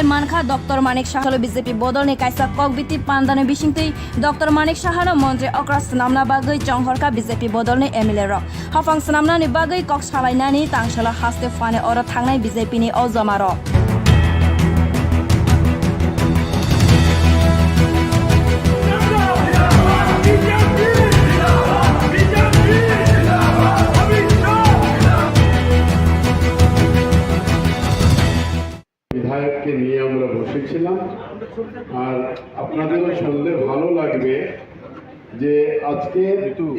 मानखा doctor Manik Saha BJP बदलनि कायसा ककबिति पान्दानि बिसिंतै डॉक्टर मानिक साहा मन्त्री अक्रा सनामना बागै चंहरका बीजेपी बदलनि एमएलए र हफां सनामनानि बागै कक सालायनानि तांसला हास्ते फाने अर थांनाय बीजेपीनि अजमा र বিধায়ককে নিয়ে আমরা বসেছিলাম। আর আপনাদেরও শুনলে ভালো লাগবে যে আজকে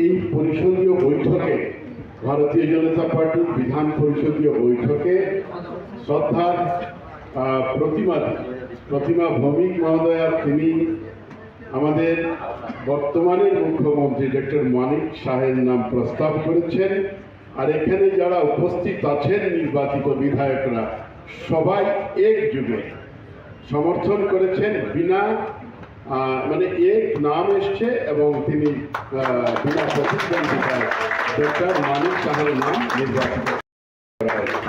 এই পরিষদীয় বৈঠকে ভারতীয় জনতা পার্টির বিধান পরিষদীয় বৈঠকে শ্রদ্ধার প্রতিমা ভৌমিক মহোদয়া তিনি আমাদের বর্তমানের মুখ্যমন্ত্রী ডক্টর মানিক সাহের নাম প্রস্তাব করেছেন। আর এখানে যারা উপস্থিত আছেন নির্বাচিত বিধায়করা সবাই একযোগে সমর্থন করেছেন, বিনা এক নাম এসছে এবং তিনি বিনা প্রতিদ্বন্দ্বিতায় ডক্টর মানিক সাহের নাম নির্বাচিত করা হয়েছে।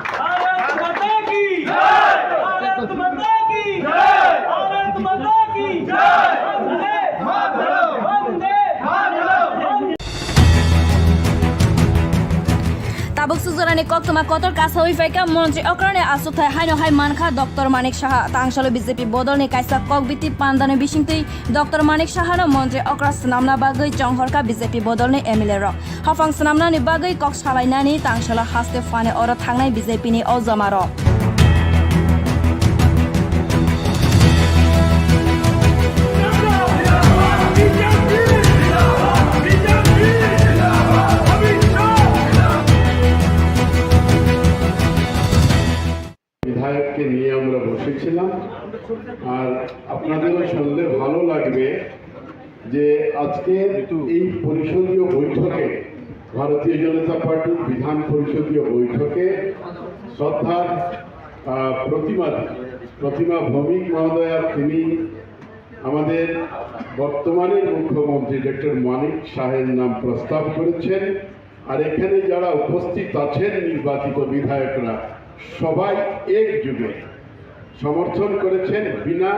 ताबुक सुजरानि कक्तमा कतर कासावि फाइका मन्त्री अक्रने आसुथाय हाइनो हाइ मानखा डॉक्टर मानिक साहा तांसलो बीजेपी बदलनि कायसा ककबिति पान्दानि बिसिंतै डॉक्टर मानिक साहा मन्त्री अक्रा सनामना बागै चंहरका बीजेपी बदलनि एमएलए र हफां सनामनानि बागै कक सालायनानि तांसला हास्ते फाने अर थांनाय बीजेपीनि अजमा र বিধায়ককে নিয়ে আমরা বসেছিলাম। আর আপনাদেরও শুনলে ভালো লাগবে যে আজকে এই পরিষদীয় বৈঠকে ভারতীয় জনতা পার্টির বিধান পরিষদীয় বৈঠকে শ্রদ্ধার প্রতিমা ভৌমিক মহোদয়া তিনি আমাদের বর্তমানের মুখ্যমন্ত্রী ডক্টর মানিক সাহের নাম প্রস্তাব করেছেন। আর এখানে যারা উপস্থিত আছেন নির্বাচিত বিধায়করা সবাই একযোগে সমর্থন করেছেন, বিনা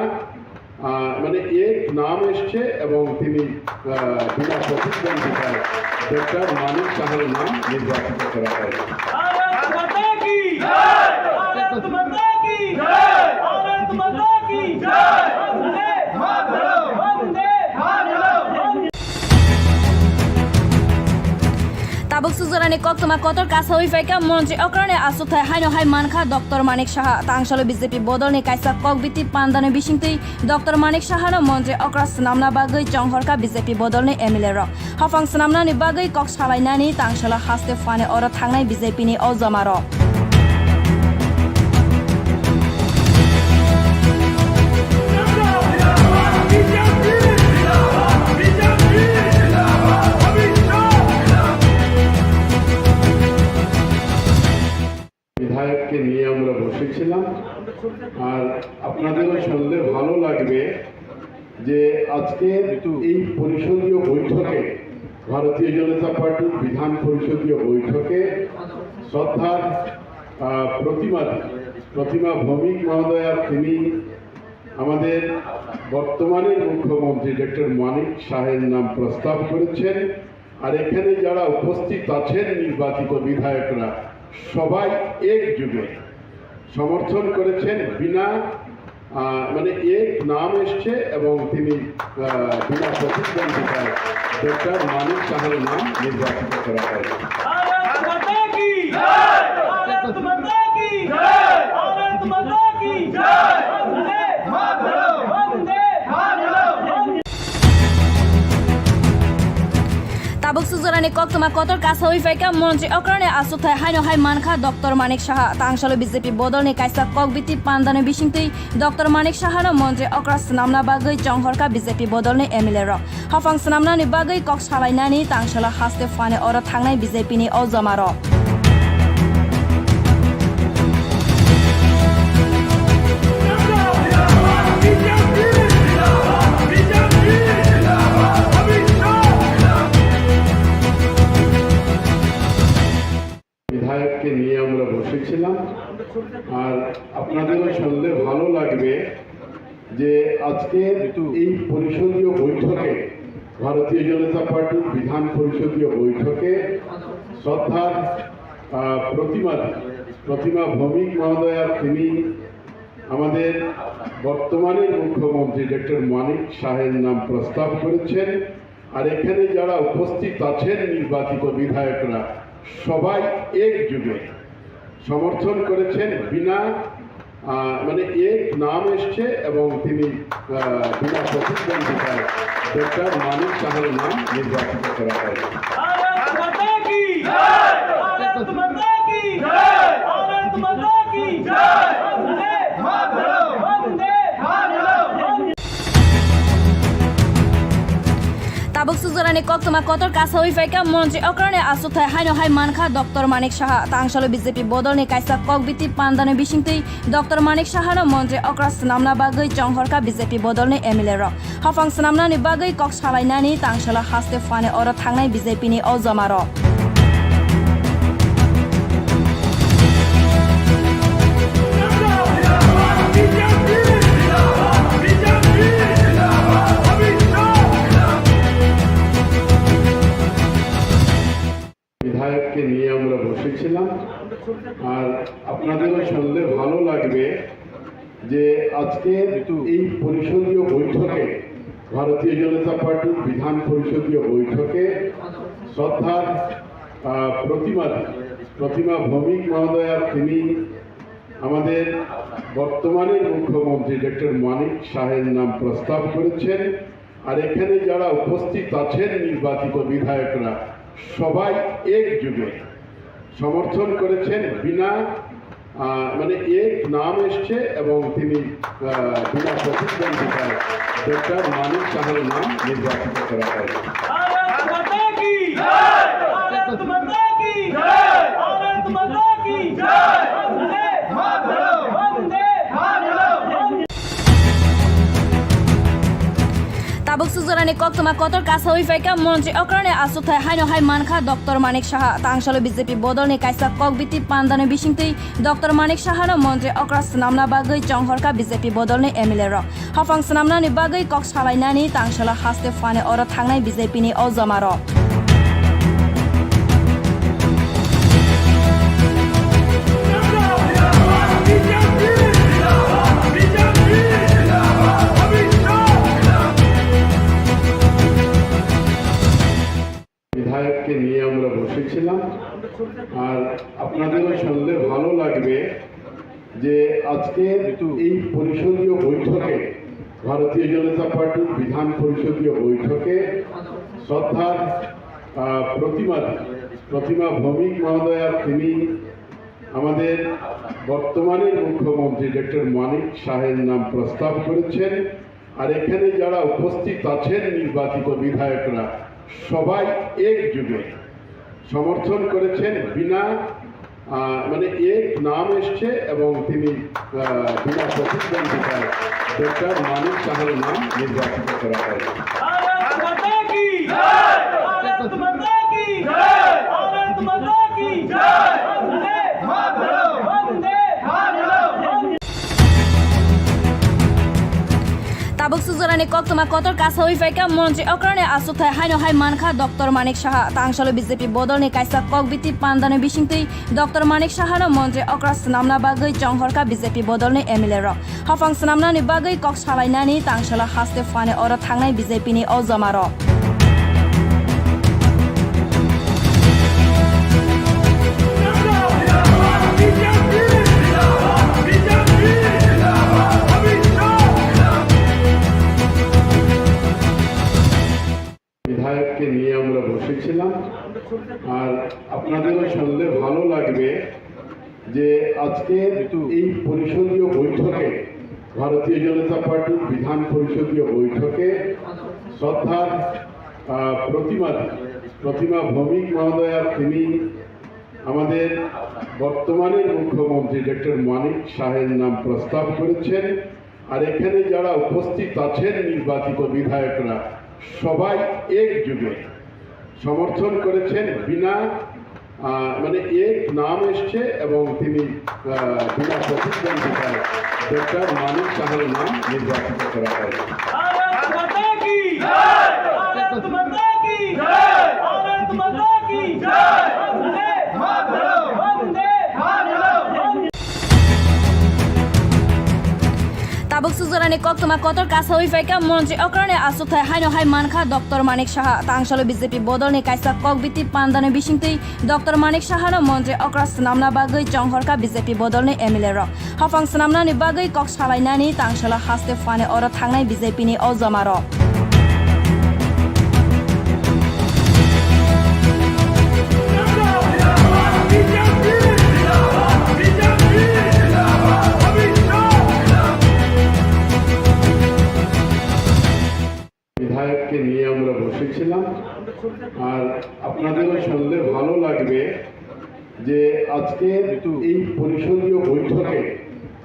এক নাম এসছে এবং তিনি বিনা প্রতিদ্বন্দ্বিতায় ডক্টর মানিক সাহের নাম নির্বাচিত করা হয়েছে। ताबुक सुजरानि कक्तमा कतर कासावि फाइका मन्त्री अक्रने आसुथाय हाइनो हाइ मानखा डॉक्टर मानिक साहा तांसलो बीजेपी बदलनि कायसा ककबिति पान्दानि बिसिंतै डॉक्टर मानिक साहा मन्त्री अक्रा सनामना बागै चंहरका बीजेपी बदलनि एमएलए र हफां सनामनानि बागै कक सालायनानि तांसला हास्ते फाने अर थांनाय बीजेपीनि अजमा र বিধায়ককে নিয়ে আমরা বসেছিলাম। আর আপনাদেরও শুনলে ভালো লাগবে যে আজকে এই পরিষদীয় বৈঠকে ভারতীয় জনতা পার্টির বিধান পরিষদীয় বৈঠকে শ্রদ্ধার প্রতিমা ভৌমিক মহোদয়া তিনি আমাদের বর্তমানের মুখ্যমন্ত্রী ডক্টর মানিক সাহের নাম প্রস্তাব করেছেন। আর এখানে যারা উপস্থিত আছেন নির্বাচিত বিধায়করা সবাই একযোগে সমর্থন করেছেন, বিনা এক নাম এসছে এবং তিনি বিনা প্রতিদ্বন্দ্বিতায় ডক্টর মানিক সাহের নাম নির্বাচিত করা হয়েছে। ताबुक सुजरानि कक्तमा कतर कासावि फाइका मन्त्री अक्रने आसुथाय हाइनो हाइ मानखा डॉक्टर मानिक साहा तांसलो बीजेपी बदलनि कायसा ककबिति पान्दानि बिसिंतै डॉक्टर मानिक साहा मन्त्री अक्रा सनामना बागै चंहरका बीजेपी बदलनि एमएलए र हफां सनामनानि बागै कक सालायनानि तांसला हास्ते फाने अर थांनाय बीजेपीनि अजमा र বিধায়ককে নিয়ে আমরা বসেছিলাম। আর আপনাদেরও শুনলে ভালো লাগবে যে আজকের এই পরিষদীয় বৈঠকে ভারতীয় জনতা পার্টির বিধান পরিষদীয় বৈঠকে শ্রদ্ধার প্রতিমা ভৌমিক মহোদয়া, তিনি আমাদের বর্তমানের মুখ্যমন্ত্রী ডক্টর মানিক শাহের নাম প্রস্তাব করেছেন। আর এখানে যারা উপস্থিত আছেন নির্বাচিত বিধায়করা সবাই একযোগে সমর্থন করেছেন। বিনা এক নাম এসছে এবং তিনি বিনা প্রতিদ্বন্দ্বিতায় ডক্টর মানিক শাহের নাম নির্বাচিত করা হয়েছে। भारत माता की जय, भारत माता की जय, भारत माता की जय, Vande Mataram, Vande Mataram. tabuk suzarani kok tuma kotor kasa hui faika monji okrane asuthai haino hai mankha Dr. Manik Saha tangshalo BJP bodolni kaisa kok biti pandane bisingtui Dr. Manik Saha no monji okra snamna bagai chonghorka BJP bodolni MLA ro hafang snamna ni bagai kok salainani tangshalo haste fane oro thangnai BJP ni ojama ro বিধায়ককে নিয়ে আমরা বসেছিলাম। আর আপনাদেরও শুনলে ভালো লাগবে যে আজকে এই পরিষদীয় বৈঠকে ভারতীয় জনতা পার্টির বিধান পরিষদীয় বৈঠকে শ্রদ্ধার প্রতিমা ভৌমিক মহোদয়া, তিনি আমাদের বর্তমানের মুখ্যমন্ত্রী ডক্টর মানিক শাহের নাম প্রস্তাব করেছেন। আর এখানে যারা উপস্থিত আছেন নির্বাচিত বিধায়করা সবাই একযোগে সমর্থন করেছেন। বিনা এক নাম এসছে এবং তিনি বিনা প্রতিদ্বন্দ্বিতায় ডক্টর মানিক শাহের নাম নির্বাচিত করা হয়েছে। भारत माता की जय, भारत माता की जय, भारत माता की जय, Vande Mataram, Vande Mataram. tabuk suzarani kok tuma kotor kasa hui faika monji okrane asuthai haino hai mankha Dr. Manik Saha tangshalo BJP bodolni kaisa kok biti pandane bisingtui Dr. Manik Saha no monji okra snamna bagai chonghorka BJP bodolni MLA ro hafang snamna ni bagai kok salainani tangshalo haste fane oro thangnai BJP ni ojama ro বিধায়ককে নিয়ে আমরা বসেছিলাম। আর আপনাদেরও শুনলে ভালো লাগবে যে আজকে এই পরিষদীয় বৈঠকে ভারতীয় জনতা পার্টির বিধান পরিষদীয় বৈঠকে শ্রদ্ধার প্রতিমা ভৌমিক মহোদয়া, তিনি আমাদের বর্তমানের মুখ্যমন্ত্রী ডক্টর মানিক শাহের নাম প্রস্তাব করেছেন। আর এখানে যারা উপস্থিত আছেন নির্বাচিত বিধায়করা সবাই একযোগে সমর্থন করেছেন। বিনা এক নাম এসছে এবং তিনি বিনা প্রতিদ্বন্দ্বিতায় ডক্টর মানিক শাহের নাম নির্বাচিত করা হয়েছে। भारत माता की जय, भारत माता की जय, भारत माता की जय, Vande Mataram, Vande Mataram. tabuk suzarani kok tuma kotor kasa hui faika monji okrane asuthai haino hai mankha Dr. Manik Saha tangshalo BJP bodolni kaisa kok biti pandane bisingtui Dr. Manik Saha no monji okra snamna bagai chonghorka BJP bodolni MLA ro hafang snamna ni bagai kok salainani tangshalo haste fane oro thangnai BJP ni ojama ro বিধায়ককে নিয়ে আমরা বসেছিলাম। আর আপনাদেরও শুনলে ভালো লাগবে যে আজকে এই পরিষদীয় বৈঠকে ভারতীয় জনতা পার্টির বিধান পরিষদীয় বৈঠকে শ্রদ্ধার প্রতিমা ভৌমিক মহোদয়া, তিনি আমাদের বর্তমানের মুখ্যমন্ত্রী ডক্টর মানিক শাহের নাম প্রস্তাব করেছেন। আর এখানে যারা উপস্থিত আছেন নির্বাচিত বিধায়করা সবাই একযোগে সমর্থন করেছেন। বিনা মানে এক নাম এসছে এবং তিনি বিনা প্রতিদ্বন্দ্বিতায় ডক্টর মানিক সাহের নাম নির্বাচিত করা হয়েছে। भारत माता की जय, भारत माता की जय, भारत माता की जय, Vande Mataram, Vande Mataram. Tabuk suzarani kok tuma kotor kasa hui faika monji okrane asuthai haino hai mankha Dr. Manik Saha tangshalo BJP bodol ni kaisa kok biti pandane bisingtei Dr. Manik Saha no monji okra snamna bagai jonghorka BJP bodol ni MLA ro hafang snamna ni bagai kok salainani tangshala haste fane oro thangnai BJP ni ojama ro বিধায়ককে নিয়ে আমরা বসেছিলাম। আর আপনাদেরও শুনলে ভালো লাগবে যে আজকে এই পরিষদীয় বৈঠকে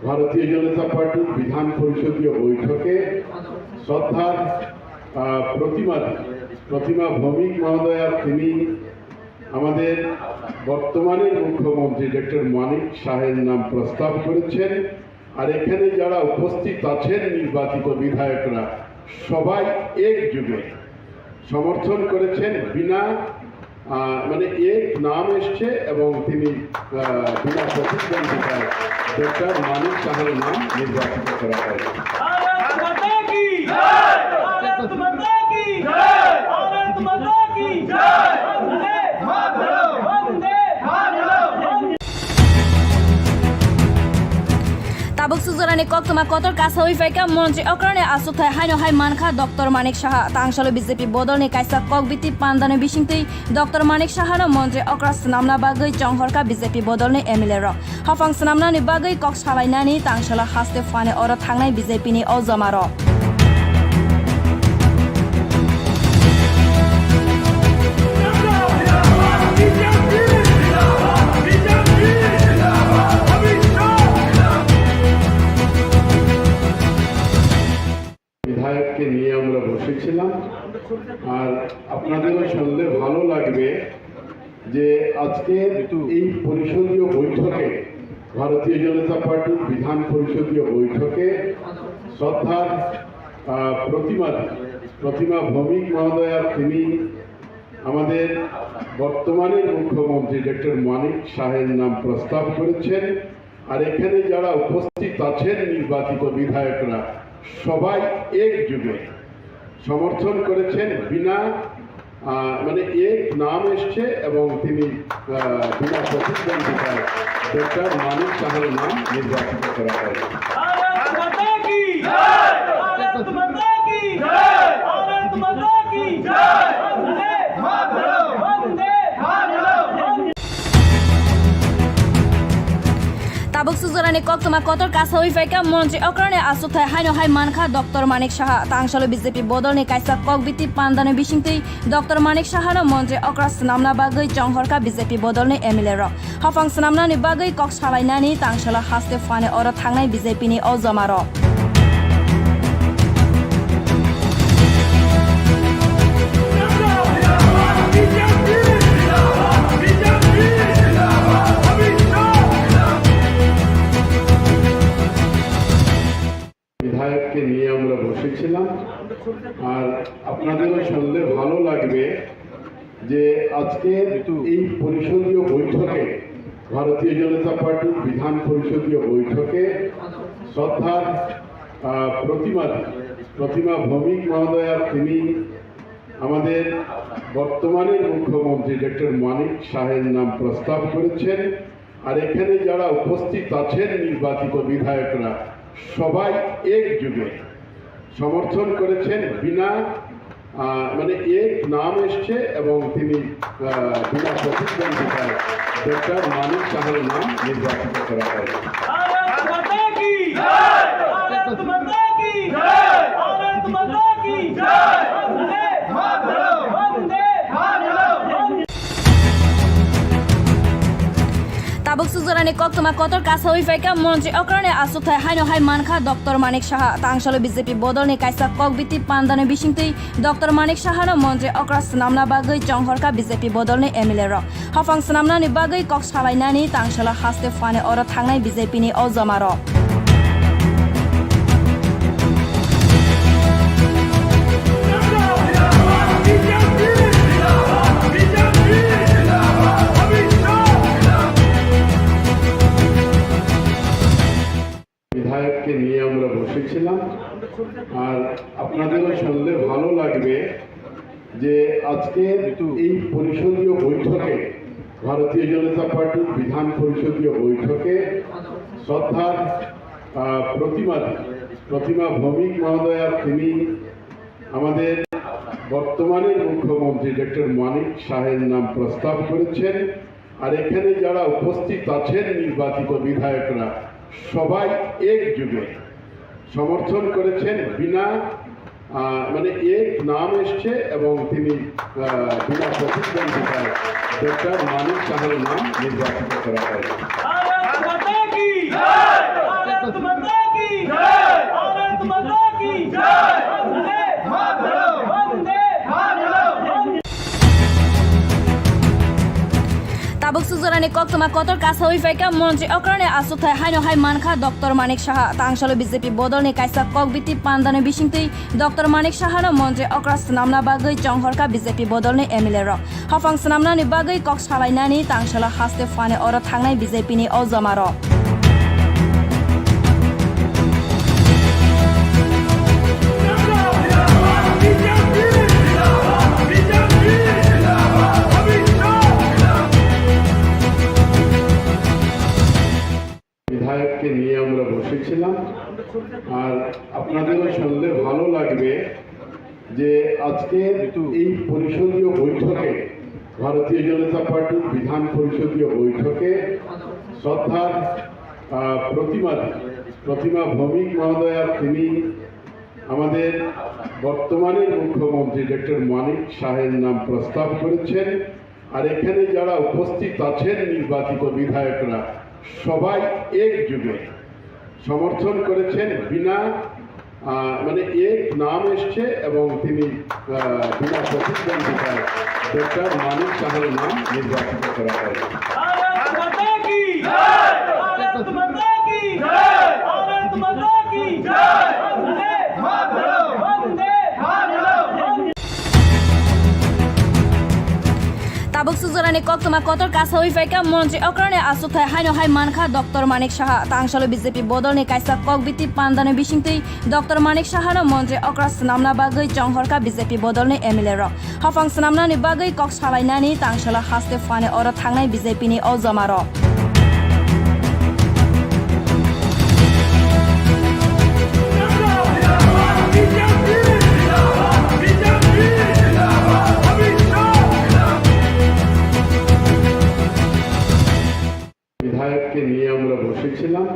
ভারতীয় জনতা পার্টির বিধান পরিষদীয় বৈঠকে শ্রদ্ধার প্রতিমা ভৌমিক মহোদয়া তিনি আমাদের বর্তমানের মুখ্যমন্ত্রী ডক্টর মানিক সাহের নাম প্রস্তাব করেছেন। আর এখানে যারা উপস্থিত আছেন নির্বাচিত বিধায়করা সবাই একযোগে সমর্থন করেছেন। বিনা মানে এক নাম এসছে এবং তিনি বিনা প্রতিদ্বন্দ্বিতায় ডক্টর মানিক সাহের নাম নির্বাচিত করা হয়েছে। भारत माता की जय, भारत माता की जय, भारत माता की जय, Vande Mataram, Vande Mataram. Tabuk suzarani kok tuma kotor kasa hui faika monji okrane asuthai haino hai mankha Dr. Manik Saha tangshalo BJP bodol ni kaisa kok biti pandane bisingtei Dr. Manik Saha no monji okra snamna bagai jonghorka BJP bodol ni MLA ro hafang snamna ni bagai kok salainani tangshala haste fane oro thangnai BJP ni ojama ro বিধায়ককে নিয়ে আমরা বসেছিলাম। আর আপনাদেরও শুনলে ভালো লাগবে যে আজকে এই পরিষদীয় বৈঠকে ভারতীয় জনতা পার্টির বিধান পরিষদীয় বৈঠকে শ্রদ্ধার প্রতিমা ভৌমিক মহোদয়া তিনি আমাদের বর্তমানের মুখ্যমন্ত্রী ডক্টর মানিক সাহের নাম প্রস্তাব করেছেন। আর এখানে যারা উপস্থিত আছেন নির্বাচিত বিধায়করা সবাই একযোগে সমর্থন করেছেন। বিনা মানে এক নাম এসছে এবং তিনি বিনা প্রতিদ্বন্দ্বিতায় ডক্টর মানিক সাহের নাম নির্বাচিত করা হয়েছে। भारत माता की जय, भारत माता की जय, भारत माता की जय, Vande Mataram, Vande Mataram. Tabuk suzarani kok tuma kotor kasa hui faika monji okrane asuthai haino hai mankha Dr. Manik Saha tangshalo BJP bodol ni kaisa kok biti pandane bisingtei Dr. Manik Saha no monji okra snamna bagai jonghorka BJP bodol ni MLA ro hafang snamna ni bagai kok salainani tangshala haste fane oro thangnai BJP ni ojama ro বিধায়ককে নিয়ে আমরা বসেছিলাম। আর আপনাদেরও শুনলে ভালো লাগবে যে আজকে এই পরিষদীয় বৈঠকে ভারতীয় জনতা পার্টির বিধান পরিষদীয় বৈঠকে শ্রদ্ধার প্রতিমা ভৌমিক মহোদয়া তিনি আমাদের বর্তমানের মুখ্যমন্ত্রী ডক্টর মানিক সাহের নাম প্রস্তাব করেছেন। আর এখানে যারা উপস্থিত আছেন নির্বাচিত বিধায়করা সবাই একযোগে সমর্থন করেছেন। বিনা মানে এক নাম এসছে এবং তিনি বিনা প্রতিদ্বন্দ্বিতায় ডক্টর মানিক সাহের নাম নির্বাচিত করা হয়েছে। भारत माता की जय, भारत माता की जय, भारत माता की जय, Vande Mataram, Vande Mataram. Tabuk suzarani koktuma kotor kasa uifaika monji okrane asuthai haino hai mankha Dr. Manik Saha tangshalo BJP bodolni kaisa kokbiti pandane bisingtui Dr. Manik Saha no monji okra snamna bagai jonghorka BJP bodolni MLA ro hafang snamna ni bagai kok salainani tangshala haste fane oro thangnai BJP ni ojama ro বিধায়ককে নিয়ে আমরা বসেছিলাম আর আপনাদেরও শুনলে ভালো লাগবে যে আজকে এই পরিষদীয় বৈঠকে ভারতীয় জনতা পার্টির বিধান পরিষদীয় বৈঠকে শ্রদ্ধার প্রতিমা ভৌমিক মহোদয়া তিনি আমাদের বর্তমানের মুখ্যমন্ত্রী ডক্টর মানিক সাহের নাম প্রস্তাব করেছেন আর এখানে যারা উপস্থিত আছেন নির্বাচিত বিধায়করা সবাই একযোগে সমর্থন করেছেন বিনা মানে এক নাম এসছে এবং তিনি বিনা প্রতিদ্বন্দ্বিতায় ডক্টর মানিক সাহের নাম নির্বাচিত করা হয়েছে भारत माता की जय भारत माता की जय भारत माता की जय Vande Mataram Vande Mataram tabuk suzarani koktuma kotor kasa uifaika monji okrane asuthai haino hai mankha Dr. Manik Saha tangshalo BJP bodolni kaisa kokbiti pandane bisingtui Dr. Manik Saha no monji okra snamna bagai jonghorka BJP bodolni MLA ro hafang snamna ni bagai kok salainani tangshala haste fane oro thangnai BJP ni ojama ro বিধায়ককে নিয়ে আমরা বসেছিলাম আর আপনাদেরও শুনলে ভালো লাগবে যে আজকে এই পরিষদীয় বৈঠকে ভারতীয় জনতা পার্টির বিধান পরিষদীয় বৈঠকে শ্রদ্ধার প্রতিমা ভৌমিক মহোদয়া তিনি আমাদের বর্তমানের মুখ্যমন্ত্রী ডক্টর মানিক সাহের নাম প্রস্তাব করেছেন আর এখানে যারা উপস্থিত আছেন নির্বাচিত বিধায়করা সবাই একযোগে সমর্থন করেছেন বিনা মানে এক নাম এসছে এবং তিনি বিনা প্রতিদ্বন্দ্বিতায় ডক্টর মানিক সাহের নাম নির্বাচিত করা হয়েছে भारत माता की जय भारत माता की जय भारत माता की जय Vande Mataram Vande Mataram tabuk suzarani koktuma kotor kasa uifaika monji okrane asuthai haino hai mankha Dr. Manik Saha tangshalo BJP bodolni kaisa kokbiti pandane bisingtui Dr. Manik Saha no monji okra snamna bagai jonghorka BJP bodolni MLA ro hafang snamna ni bagai kok salainani tangshala haste fane oro thangnai BJP ni ojama ro বিধায়ককে নিয়ে আমরা বসেছিলাম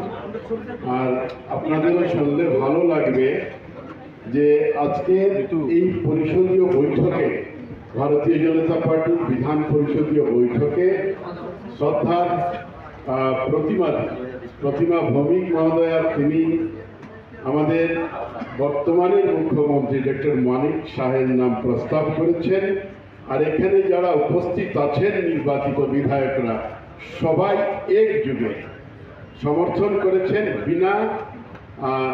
আর আপনাদেরও শুনলে ভালো লাগবে যে আজকে এই পরিষদীয় বৈঠকে ভারতীয় জনতা পার্টির বিধান পরিষদীয় বৈঠকে শ্রদ্ধার প্রতিমা ভৌমিক মহোদয়া তিনি আমাদের বর্তমানের মুখ্যমন্ত্রী ডক্টর মানিক সাহের নাম প্রস্তাব করেছেন আর এখানে যারা উপস্থিত আছেন নির্বাচিত বিধায়করা সবাই একযোগে সমর্থন করেছেন বিনা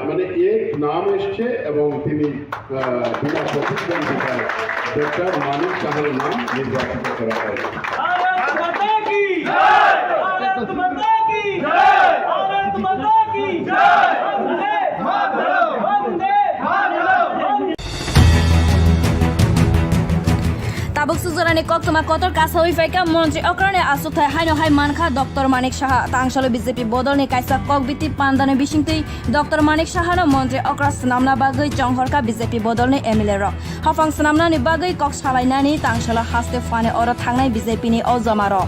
মানে এক নাম এসছে এবং তিনি বিনা প্রতিদ্বন্দ্বিতায় ডক্টর মানিক সাহের নাম নির্বাচিত করা হয়েছে भारत माता की जय भारत माता की जय भारत माता की जय Vande Mataram Vande Mataram tabuk suzarani koktuma kotor kasa uifaika monji okrane asuthai haino hai mankha Dr. Manik Saha tangshalo BJP bodolni kaisa kokbiti pandane bisingtui Dr. Manik Saha no monji okra snamna bagai jonghorka BJP bodolni MLA ro hafang snamna ni bagai kok salainani tangshala haste fane oro thangnai BJP ni ojama ro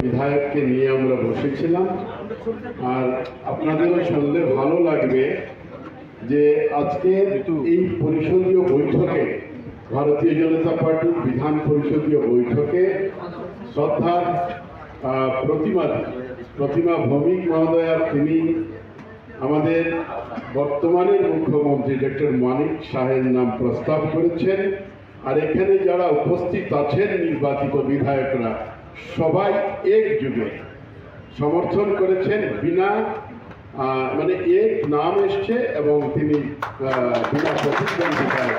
বিধায়ককে নিয়ে আমরা বসেছিলাম আর আপনাদেরও শুনলে ভালো লাগবে যে আজকে এই পরিষদীয় বৈঠকে ভারতীয় জনতা পার্টির বিধান পরিষদীয় বৈঠকে শ্রদ্ধার প্রতিমা ভৌমিক মহোদয়া তিনি আমাদের বর্তমানের মুখ্যমন্ত্রী ডক্টর মানিক শাহের নাম প্রস্তাব করেছেন। আর এখানে যারা উপস্থিত আছেন নির্বাচিত বিধায়করা সবাই একযোগে সমর্থন করেছেন, বিনা এক নাম এসছে এবং তিনি বিনা প্রতিদ্বন্দ্বিতায়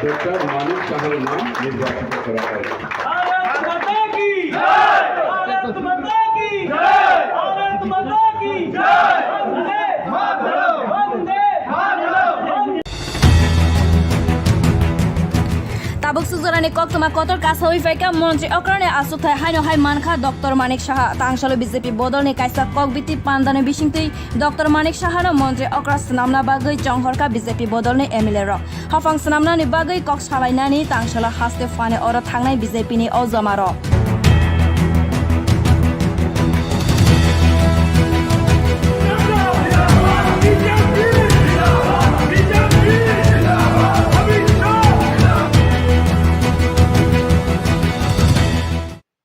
ডক্টর মানিক শাহের নাম নির্বাচিত করা হয়েছে। भारत माता की जय, भारत माता की जय, भारत माता की जय, Vande Mataram, Vande Mataram. tabuk suzarani koktuma kotor kasa huifaika monji okrane asuthai haino hai mankha Dr. Manik Saha tangshalo BJP bodolni kaisa kokbiti pandane bisingtui Dr. Manik Saha no monji okra snamna bagui jonghorka BJP bodolni MLA ro hafang snamnani bagui kok salainani tangshalo haste fane oro thangnai BJP ni ojama ro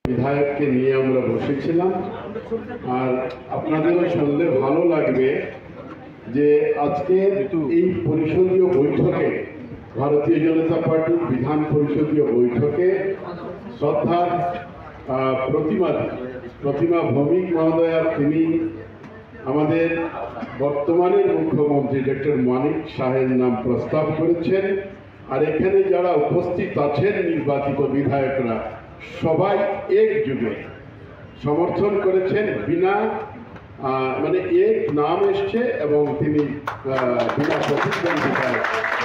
বিধায়ককে নিয়ে আমরা বসেছিলাম। আর আপনাদেরও শুনলে ভালো লাগবে যে আজকে এই পরিষদীয় বৈঠকে ভারতীয় জনতা পার্টির বিধান পরিষদীয় বৈঠকে শ্রদ্ধার প্রতিমা ভৌমিক মহোদয়া তিনি আমাদের বর্তমানের মুখ্যমন্ত্রী ডক্টর মানিক শাহের নাম প্রস্তাব করেছেন। আর এখানে যারা উপস্থিত আছেন নির্বাচিত বিধায়করা সবাই একযোগে সমর্থন করেছেন, বিনা এক নাম এসছে এবং তিনি বিনা প্রতিদ্বন্দ্বিতায়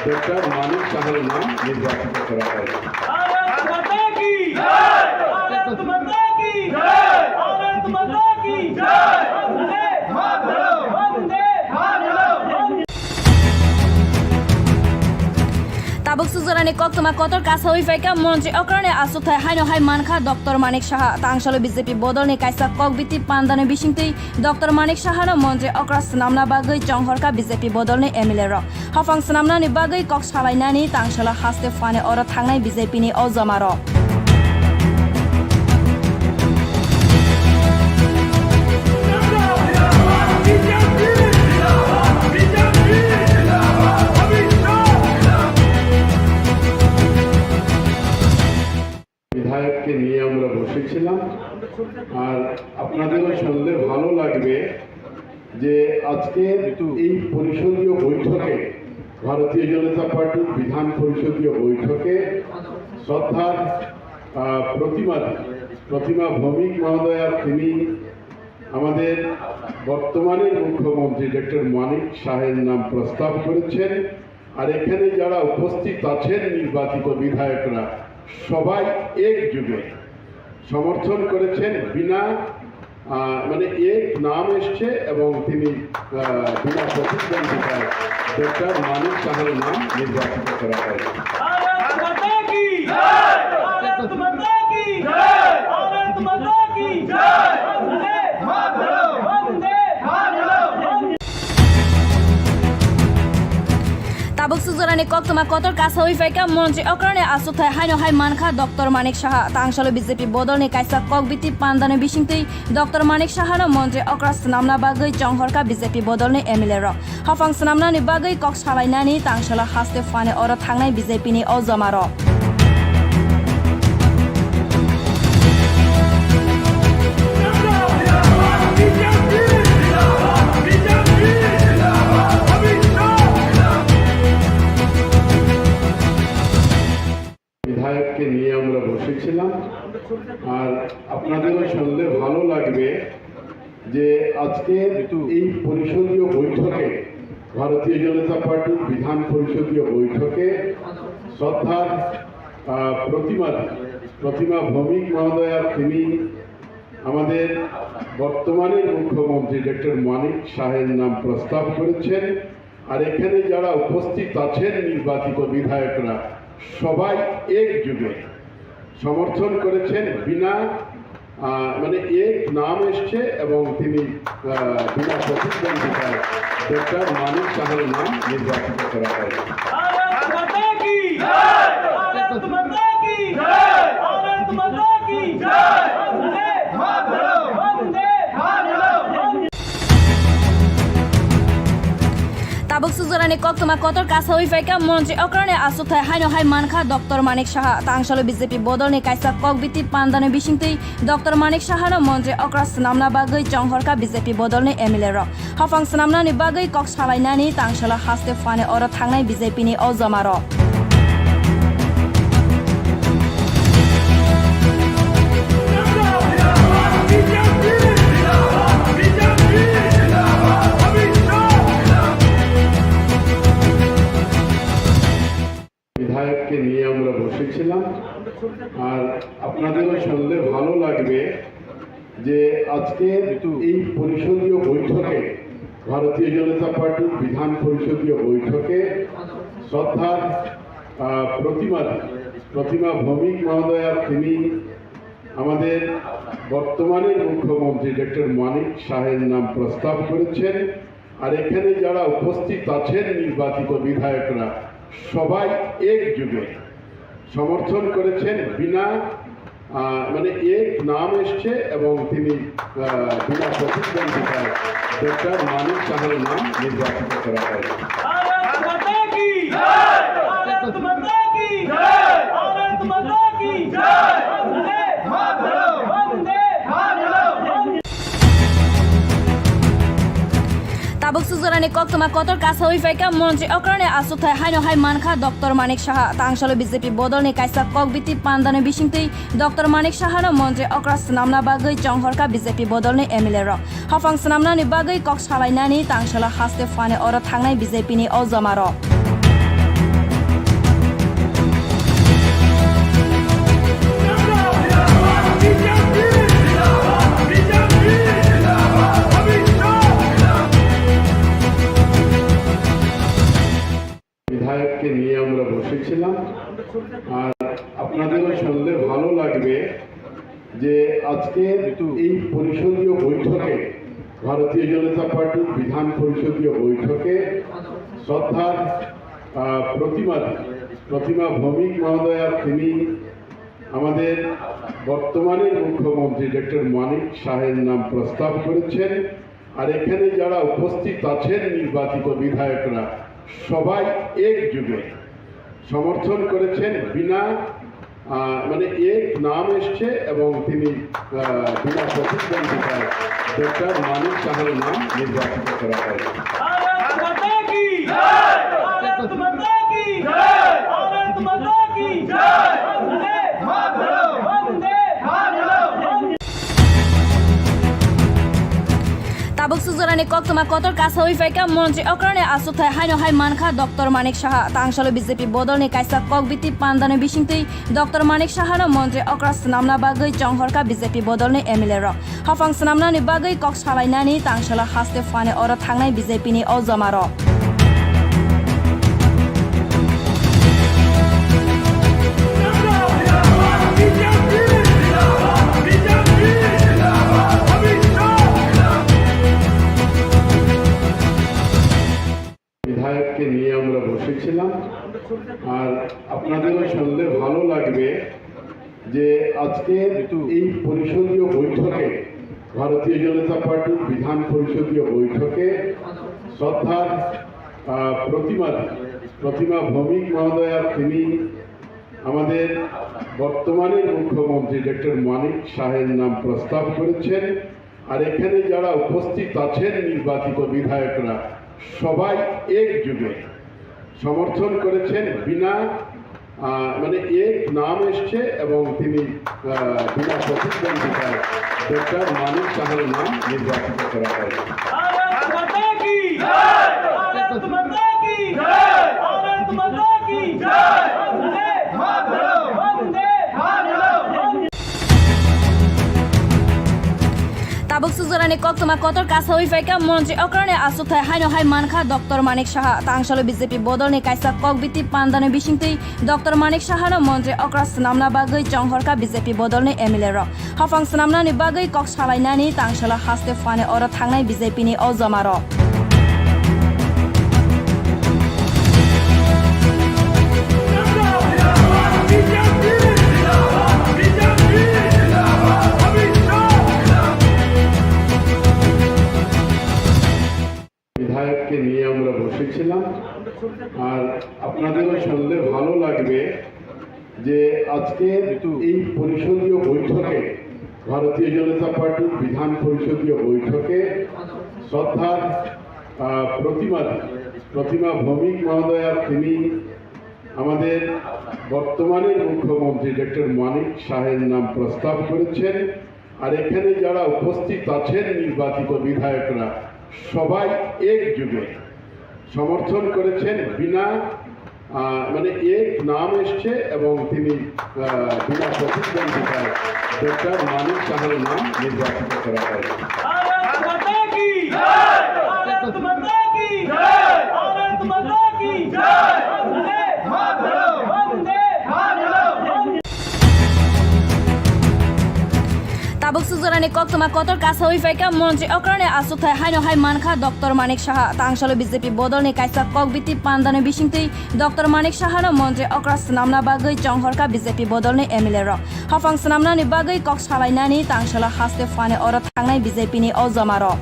ডক্টর মানিক শাহের নাম নির্বাচিত করা হয়েছে। भारत माता की जय, भारत माता की जय, भारत माता की जय, Vande Mataram, Vande Mataram. tabuk suzarani koktuma kotor kasa huifaika monji okrane asuthai haino hai mankha Dr. Manik Saha tangshalo BJP bodolni kaisa kokbiti pandane bisingtui Dr. Manik Saha no monji okra snamna bagui jonghorka BJP bodolni MLA ro hafang snamnani bagui kok salainani tangshalo haste fane oro thangnai BJP ni ojama ro বিধায়ককে নিয়ে আমরা বসেছিলাম। আর আপনাদেরও শুনলে ভালো লাগবে যে আজকে এই পরিষদীয় বৈঠকে ভারতীয় জনতা পার্টির বিধান পরিষদীয় বৈঠকে শ্রদ্ধার প্রতিমা ভৌমিক মহোদয়া তিনি আমাদের বর্তমানের মুখ্যমন্ত্রী ডক্টর মানিক শাহের নাম প্রস্তাব করেছেন। আর এখানে যারা উপস্থিত আছেন নির্বাচিত বিধায়করা সবাই একযোগে সমর্থন করেছেন, বিনা এক নাম এসছে এবং তিনি বিনা প্রতিদ্বন্দ্বিতায় ডক্টর মানিক শাহের নাম নির্বাচিত করা হয়েছে। भारत माता की जय, भारत माता की जय, भारत माता की जय, Vande Mataram, Vande Mataram. tabuk suzarani koktuma kotor kasa huifaika monji okrane asuthai haino hai mankha Dr. Manik Saha tangshalo BJP bodolni kaisa kokbiti pandane bisingtui Dr. Manik Saha no monji okra snamna bagui jonghorka BJP bodolni MLA ro hafang snamnani bagui kok salainani tangshalo haste fane oro thangnai BJP ni ojama ro বিধায়ককে নিয়ে আমরা বসেছিলাম। আর আপনাদেরও শুনলে ভালো লাগবে যে আজকে এই পরিষদীয় বৈঠকে ভারতীয় জনতা পার্টির বিধান পরিষদীয় বৈঠকে শ্রদ্ধার প্রতিমা ভৌমিক মহোদয়া তিনি আমাদের বর্তমানের মুখ্যমন্ত্রী ডক্টর মানিক শাহের নাম প্রস্তাব করেছেন। আর এখানে যারা উপস্থিত আছেন নির্বাচিত বিধায়করা সবাই একযোগে সমর্থন করেছেন, বিনা মানে এক নাম এসছে এবং তিনি বিনা প্রতিদ্বন্দ্বিতায় ডক্টর মানিক সাহের নাম নির্বাচিত করা হয়। भारत माता की जय, भारत माता की जय, भारत माता की जय, Vande Mataram, Vande Mataram. Tabuk suzarani kok tuma kotor kasa hui faika monji okrane asuthai haino hai mankha Dr. Manik Saha tangshalo BJP bodol ni kaisa kok biti pandane bisingtei Dr. Manik Saha no monji okra snamna bagai jonghorka BJP bodol ni MLA ro hafang snamna ni bagai kok salainani tangshalo haste fane oro thangnai BJP ni ojama ro বিধায়ককে নিয়ে আমরা বসেছিলাম। আর আপনাদেরও শুনলে ভালো লাগবে যে আজকে এই পরিষদীয় বৈঠকে ভারতীয় জনতা পার্টির বিধান পরিষদীয় বৈঠকে শ্রদ্ধার প্রতিমা ভৌমিক মহোদয়া তিনি আমাদের বর্তমানের মুখ্যমন্ত্রী ডক্টর মানিক সাহের নাম প্রস্তাব করেছেন। আর এখানে যারা উপস্থিত আছেন নির্বাচিত বিধায়করা সবাই একযোগে সমর্থন করেছেন। বিনা মানে এক নাম এসছে এবং তিনি বিনা প্রতিদ্বন্দ্বিতায় ডক্টর মানিক সাহের নাম নির্বাচিত করা হয়। भारत माता की जय, भारत माता की जय, भारत माता की जय, Vande Mataram, Vande Mataram. Tabuk suzarani kok tuma kotor kasa hui faika monji okrane asuthai haino hai mankha Dr. Manik Saha tangshalo BJP bodol ni kaisa kok biti pandane bisingtei Dr. Manik Saha no monji okra snamna bagai jonghorka BJP bodol ni MLA ro hafang snamna ni bagai kok salainani tangshalo haste fane oro thangnai BJP ni ojama ro বিধায়ককে নিয়ে আমরা বসেছিলাম। আর আপনাদেরও শুনলে ভালো লাগবে যে আজকে এই পরিষদীয় বৈঠকে ভারতীয় জনতা পার্টির বিধান পরিষদীয় বৈঠকে শ্রদ্ধার প্রতিমা ভৌমিক মহোদয়া তিনি আমাদের বর্তমানের মুখ্যমন্ত্রী ডক্টর মানিক সাহের নাম প্রস্তাব করেছেন। আর এখানে যারা উপস্থিত আছেন নির্বাচিত বিধায়করা সবাই একযোগে সমর্থন করেছেন। বিনা মানে এক নাম এসছে এবং তিনি বিনা প্রতিদ্বন্দ্বিতায় ডক্টর মানিক সাহের নাম নির্বাচিত করা হয়। भारत माता की जय, भारत माता की जय, भारत माता की जय, Vande Mataram, Vande Mataram. Tabuk suzarani kok tuma kotor kasa hui faika monji okrane asuthai haino hai mankha Dr. Manik Saha tangshalo BJP bodol ni kaisa kok biti pandane bisingtei Dr. Manik Saha no monji okra snamna bagai jonghorka BJP bodol ni MLA ro hafang snamna ni bagai kok salainani tangshalo haste fane oro thangnai BJP ni ojama ro বিধায়ককে নিয়ে আমরা বসেছিলাম। আর আপনাদেরও শুনলে ভালো লাগবে যে আজকে এই পরিষদীয় বৈঠকে ভারতীয় জনতা পার্টির বিধান পরিষদীয় বৈঠকে শ্রদ্ধার প্রতিমা ভৌমিক মহোদয়া তিনি আমাদের বর্তমানের মুখ্যমন্ত্রী ডক্টর মানিক সাহের নাম প্রস্তাব করেছেন। আর এখানে যারা উপস্থিত আছেন নির্বাচিত বিধায়করা সবাই একযোগে সমর্থন করেছেন। বিনা মানে এক নাম এসছে এবং তিনি বিনা প্রতিদ্বন্দ্বিতায় ডক্টর মানিক সাহের নাম নির্বাচিত করা হয়। भारत माता की जय, भारत माता की जय, भारत माता की जय, Vande Mataram, Vande Mataram. Tabuk suzarani sujarani koktoma kotor kasa uifaika monji okrane asuthai haino hai manka Dr. Manik Saha tangshalo BJP bodolni kaisa kokbiti pandane bisingtui Dr. Manik Saha no monji okra snamna bagai jonghorka BJP bodolni MLA ro hafang snamna ni bagai kok salainani tangshala haste fane oro thangnai BJP ni ojamaro বিধায়ককে নিয়ে আমরা বসেছিলাম আর আপনাদেরও শুনলে ভালো লাগবে যে আজকে এই পরিষদীয় বৈঠকে ভারতীয় জনতা পার্টির বিধান পরিষদীয় বৈঠকে শ্রদ্ধার প্রতিমা ভৌমিক মহোদয়া তিনি আমাদের বর্তমানের মুখ্যমন্ত্রী ডক্টর মানিক শাহের নাম প্রস্তাব করেছেন আর এখানে যারা উপস্থিত আছেন নির্বাচিত বিধায়করা সবাই একযোগে সমর্থন করেছেন বিনা মানে এক নাম এসছে এবং তিনি বিনা প্রতিদ্বন্দ্বিতায় ডক্টর মানিক শাহের নাম নির্বাচিত করা হয়েছে भारत माता की जय भारत माता की जय Vande Mataram Vande Mataram tabuk sujarani koktoma kotor kasa uifaika monji okrane asuthai haino hai manka Dr. Manik Saha tangshalo BJP bodolni kaisa kokbiti pandane bisingtui Dr. Manik Saha no monji okra snamna bagai jonghorka BJP bodolni MLA ro hafang snamna ni bagai kok salainani tangshala haste fane oro thangnai BJP ni ojamaro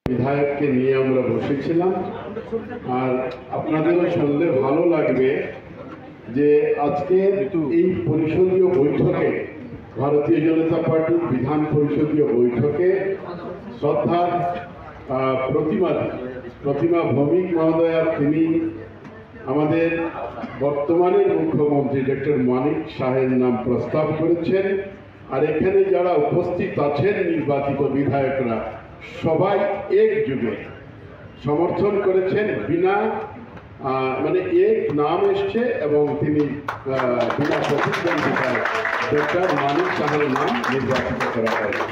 বিধায়ককে নিয়ে আমরা বসেছিলাম আর আপনাদেরও শুনলে ভালো লাগবে যে আজকে এই পরিষদীয় বৈঠকে ভারতীয় জনতা পার্টির বিধান পরিষদীয় বৈঠকে শ্রদ্ধার প্রতিমা ভৌমিক মহোদয়া তিনি আমাদের বর্তমানের মুখ্যমন্ত্রী ডক্টর মানিক শাহের নাম প্রস্তাব করেছেন আর এখানে যারা উপস্থিত আছেন নির্বাচিত বিধায়করা সবাই একযোগে সমর্থন করেছেন বিনা মানে এক নাম এসছে এবং তিনি বিনা প্রতিদ্বন্দ্বিতায় ডক্টর মানিক শাহের নাম নির্বাচিত করা হয়েছে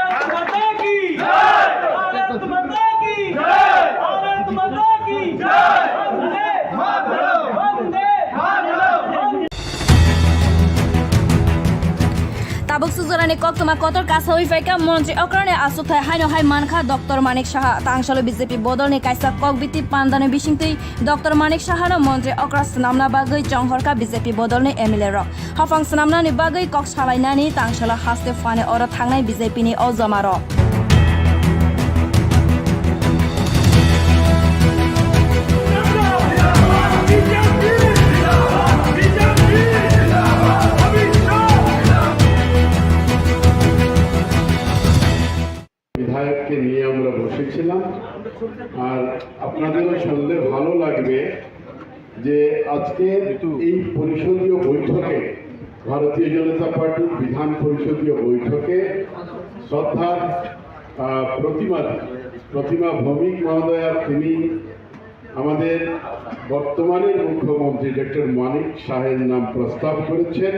भारत माता की जय भारत माता की जय भारत माता की जय Vande Mataram Vande Mataram tabuk sujarani koktoma kotor kasa uifaika monji okrane asuthai haino hai manka Dr. Manik Saha tangshalo BJP bodolni kaisa kokbiti pandane bisingtui Dr. Manik Saha no monji okra snamna bagai jonghorka BJP bodolni MLA ro hafang snamna ni bagai kok salainani tangshala haste fane oro thangnai BJP ni ojamaro বিধায়ককে নিয়ে আমরা বসেছিলাম আর আপনাদেরও শুনলে ভালো লাগবে যে আজকে এই পরিষদীয় বৈঠকে ভারতীয় জনতা পার্টির বিধান পরিষদীয় বৈঠকে শ্রদ্ধার প্রতিমা ভৌমিক মহোদয়া তিনি আমাদের বর্তমানের মুখ্যমন্ত্রী ডক্টর মানিক শাহের নাম প্রস্তাব করেছেন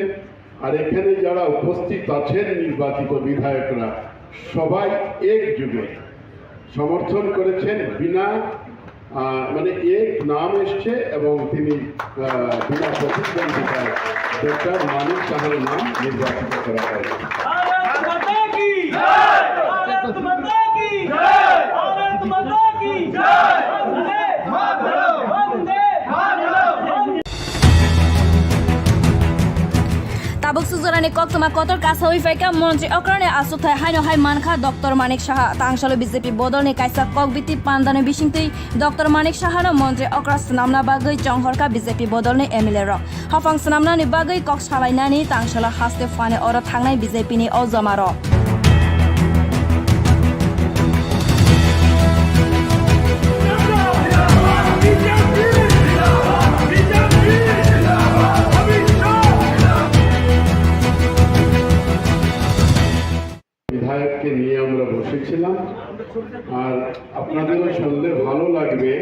আর এখানে যারা উপস্থিত আছেন নির্বাচিত বিধায়করা সবাই একযোগে সমর্থন করেছেন বিনা মানে এক নাম এসছে এবং তিনি বিনা প্রতিদ্বন্দ্বিতায় ডক্টর মানিক শাহের নাম নির্বাচিত করা হয়েছে भारत माता की जय भारत माता की जय भारत माता की जय Vande Mataram Vande Mataram tabuk sujarani koktoma kotor kasa uifaika monji okrane asuthai haino hai manka Dr. Manik Saha tangshalo BJP bodolni kaisa kokbiti pandane bisingtui Dr. Manik Saha no monji okra snamna bagai jonghorka BJP bodolni MLA ro hafang snamna ni bagai kok salainani tangshala haste fane oro thangnai BJP ni ojamaro বিধায়ককে নিয়ে আমরা আমরা বসেছিলাম। আর আপনাদেরও শুনলে ভালো লাগবে